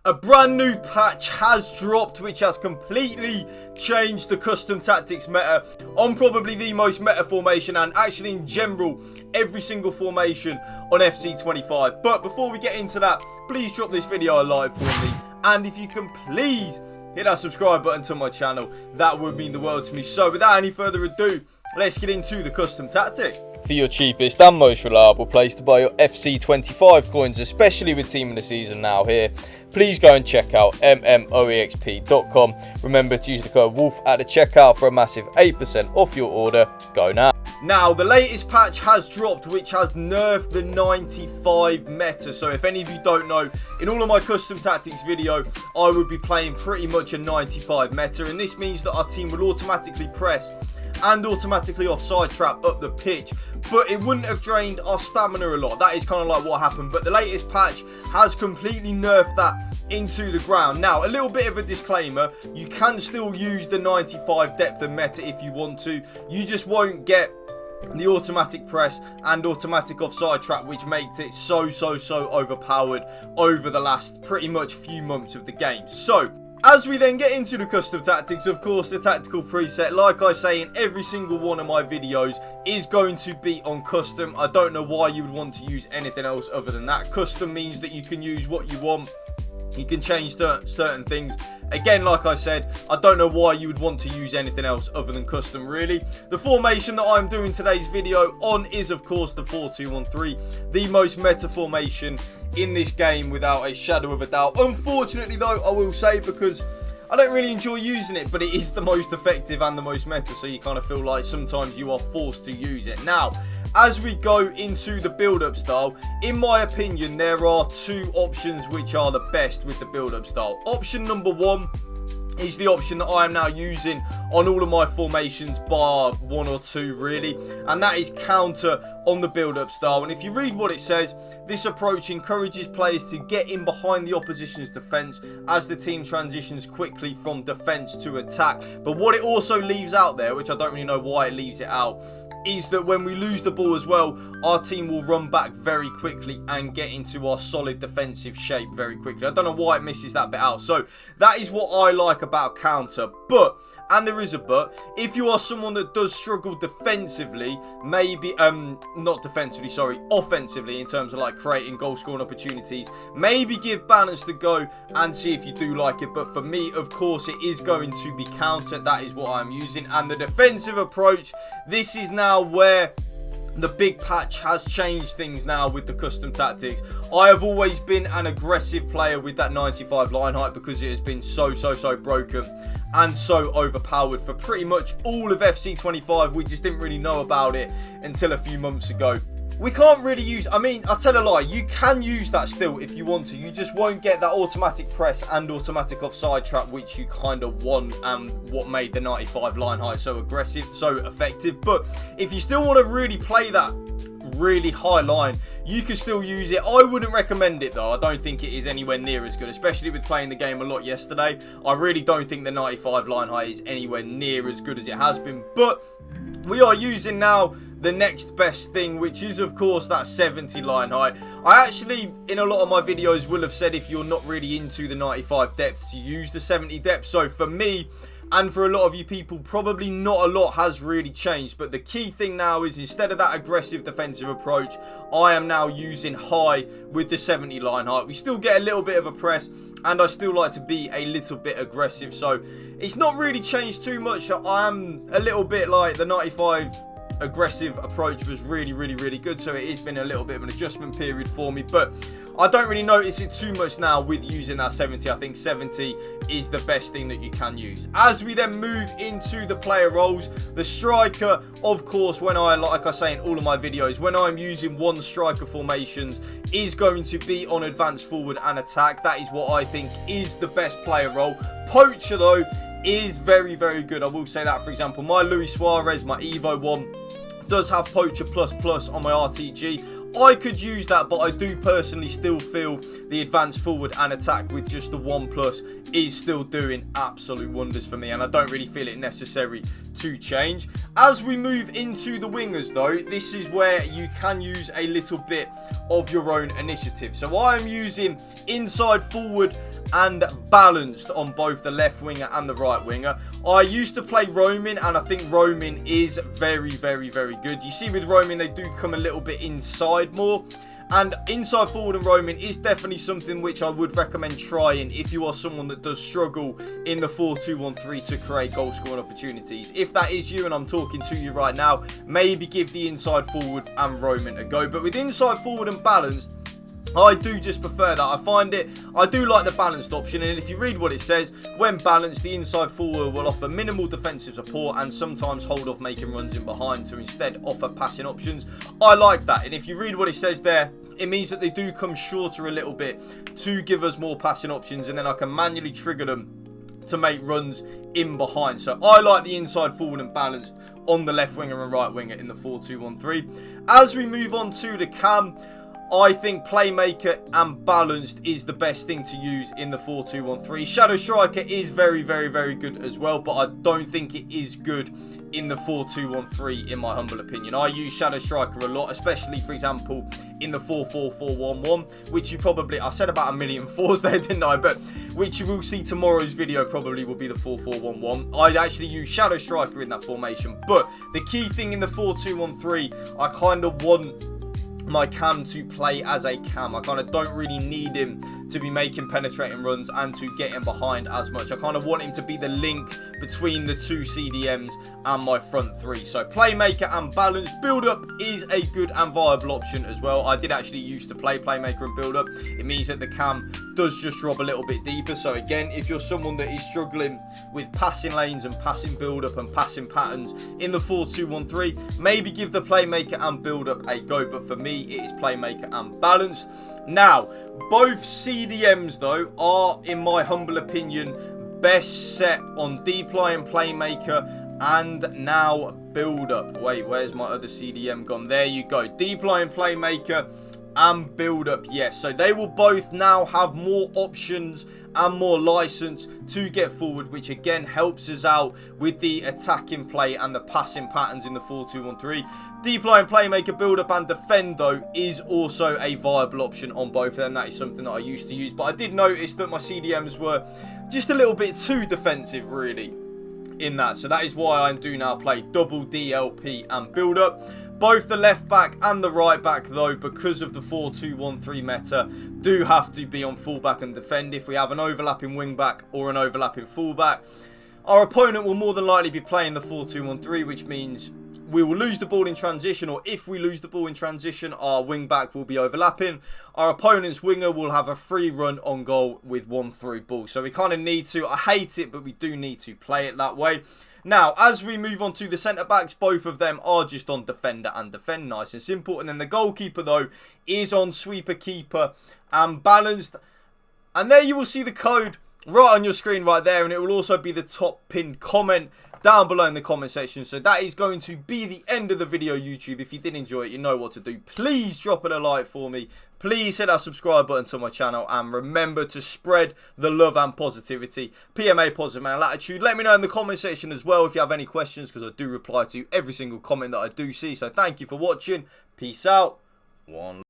A brand new patch has dropped which has completely changed the custom tactics meta on probably the most meta formation and actually in general every single formation on FC25. But before we get into that, please drop this video a like for me, and if you can please hit that subscribe button to my channel, that would mean the world to me. So without any further ado, let's get into the custom tactic. For your cheapest and most reliable place to buy your FC25 coins, especially with Team of the Season now here, please go and check out mmoexp.com. Remember to use the code WOLF at the checkout for a massive 8% off your order. Go now. Now, the latest patch has dropped, which has nerfed the 95 meta. So if any of you don't know, in all of my custom tactics video, I would be playing pretty much a 95 meta. And this means that our team will automatically press and automatically offside trap up the pitch, but it wouldn't have drained our stamina a lot. That is kind of like what happened, but the latest patch has completely nerfed that into the ground. Now, a little bit of a disclaimer, you can still use the 95 depth and meta if you want to, you just won't get the automatic press and automatic offside trap, which makes it so overpowered over the last pretty much few months of the game. So as we then get into the custom tactics, of course, the tactical preset, like I say in every single one of my videos, is going to be on custom. I don't know why you would want to use anything else other than that. Custom means that you can use what you want. You can change certain things. Again, like I said, I don't know why you would want to use anything else other than custom, really. The formation that I'm doing today's video on is, of course, the 4-2-1-3, the most meta formation in this game without a shadow of a doubt. Unfortunately, though, I will say, because I don't really enjoy using it, but it is the most effective and the most meta, so you kind of feel like sometimes you are forced to use it. Now, as we go into the build-up style, in my opinion, there are two options which are the best with the build-up style. Option number one is the option that I am now using on all of my formations, bar one or two really, and that is counter on the build-up style. And if you read what it says, this approach encourages players to get in behind the opposition's defence as the team transitions quickly from defence to attack. But what it also leaves out there, which I don't really know why it leaves it out, is that when we lose the ball as well, our team will run back very quickly and get into our solid defensive shape very quickly. I don't know why it misses that bit out. So that is what I like about counter. But, and there is a but, if you are someone that does struggle defensively, maybe, not defensively, sorry, offensively, in terms of like creating goal scoring opportunities, maybe give balance the go and see if you do like it. But for me, of course, it is going to be counter. That is what I'm using. And the defensive approach, this is now where the big patch has changed things now with the custom tactics. I have always been an aggressive player with that 95 line height because it has been so broken and so overpowered for pretty much all of FC25. We just didn't really know about it until a few months ago. We can't really use, I mean, I'll tell a lie, you can use that still if you want to. You just won't get that automatic press and automatic offside trap, which you kind of want, and what made the 95 line height so aggressive, so effective. But if you still want to really play that really high line, you can still use it. I wouldn't recommend it though. I don't think it is anywhere near as good, especially with playing the game a lot yesterday. I really don't think the 95 line height is anywhere near as good as it has been. But we are using now the next best thing, which is of course that 70 line height. I actually, in a lot of my videos, will have said if you're not really into the 95 depth, to use the 70 depth. So for me, and for a lot of you people, probably not a lot has really changed. But the key thing now is, instead of that aggressive defensive approach, I am now using high with the 70 line height. We still get a little bit of a press, and I still like to be a little bit aggressive. So it's not really changed too much. I am a little bit like the 95 aggressive approach was really good, so it has been a little bit of an adjustment period for me, but I don't really notice it too much now with using that 70. I think 70 is the best thing that you can use. As we then move into the player roles, the striker, of course, when I, like I say in all of my videos, when I'm using one striker formations, is going to be on advanced forward and attack. That is what I think is the best player role. Poacher though is very good. I will say that. For example, my Luis Suarez, my Evo one, does have Poacher plus on my RTG. I could use that, but I do personally still feel the advanced forward and attack with just the 1+ is still doing absolute wonders for me, and I don't really feel it necessary to change. As we move into the wingers though, this is where you can use a little bit of your own initiative. So I am using inside forward and balanced on both the left winger and the right winger. I used to play roaming, and I think roaming is very, very, very good. You see with roaming, they do come a little bit inside more. And inside forward and roaming is definitely something which I would recommend trying if you are someone that does struggle in the 4-2-1-3 to create goal scoring opportunities. If that is you and I'm talking to you right now, maybe give the inside forward and roaming a go. But with inside forward and balanced, I do just prefer that. I do like the balanced option, and if you read what it says, when balanced, the inside forward will offer minimal defensive support and sometimes hold off making runs in behind to instead offer passing options. I like that, and if you read what it says there, it means that they do come shorter a little bit to give us more passing options, and then I can manually trigger them to make runs in behind. So I like the inside forward and balanced on the left winger and right winger in the 4-2-1-3. As we move on to the cam, I think playmaker and balanced is the best thing to use in the 4-2-1-3. Shadow striker is very, very, very good as well, but I don't think it is good in the 4-2-1-3 in my humble opinion. I use shadow striker a lot, especially for example in the 4-4-4-1-1, which you probably, I said about a million fours there, didn't I? But which you will see tomorrow's video probably will be the 4-4-1-1. I actually use shadow striker in that formation, but the key thing in the 4-2-1-3, I kind of want my cam to play as a cam. I kind of don't really need him to be making penetrating runs and to get in behind as much. I kind of want him to be the link between the two CDMs and my front three. So playmaker and balanced. Build-up is a good and viable option as well. I did actually used to play playmaker and build-up. It means that the cam does just drop a little bit deeper. So again, if you're someone that is struggling with passing lanes and passing build-up and passing patterns in the 4-2-1-3, maybe give the playmaker and build-up a go. But for me, it is playmaker and balanced. Now, both CDMs though are, in my humble opinion, best set on deep line playmaker and now build up. Wait, where's my other CDM gone? There you go. Deep line playmaker and build up. Yes, so they will both now have more options and more license to get forward, which again helps us out with the attacking play and the passing patterns in the 4-2-1-3. Deep line playmaker, build up and defend though is also a viable option on both of them. That is something that I used to use, but I did notice that my CDMs were just a little bit too defensive really in that. So that is why I do now play double DLP and build up. Both the left back and the right back though, because of the 4-2-1-3 meta, do have to be on fullback and defend. If we have an overlapping wing back or an overlapping fullback, our opponent will more than likely be playing the 4-2-1-3, which means we will lose the ball in transition, or if we lose the ball in transition, our wing back will be overlapping. Our opponent's winger will have a free run on goal with one through ball. So we kind of need to, I hate it, but we do need to play it that way. Now, as we move on to the centre-backs, both of them are just on defender and defend, nice and simple. And then the goalkeeper, though, is on sweeper, keeper and balanced. And there you will see the code right on your screen right there. And it will also be the top pinned comment down below in the comment section. So that is going to be the end of the video, YouTube. If you did enjoy it, you know what to do. Please drop it a like for me. Please hit that subscribe button to my channel, and remember to spread the love and positivity. PMA, positive man attitude. Let me know in the comment section as well if you have any questions, because I do reply to every single comment that I do see. So thank you for watching. Peace out. One.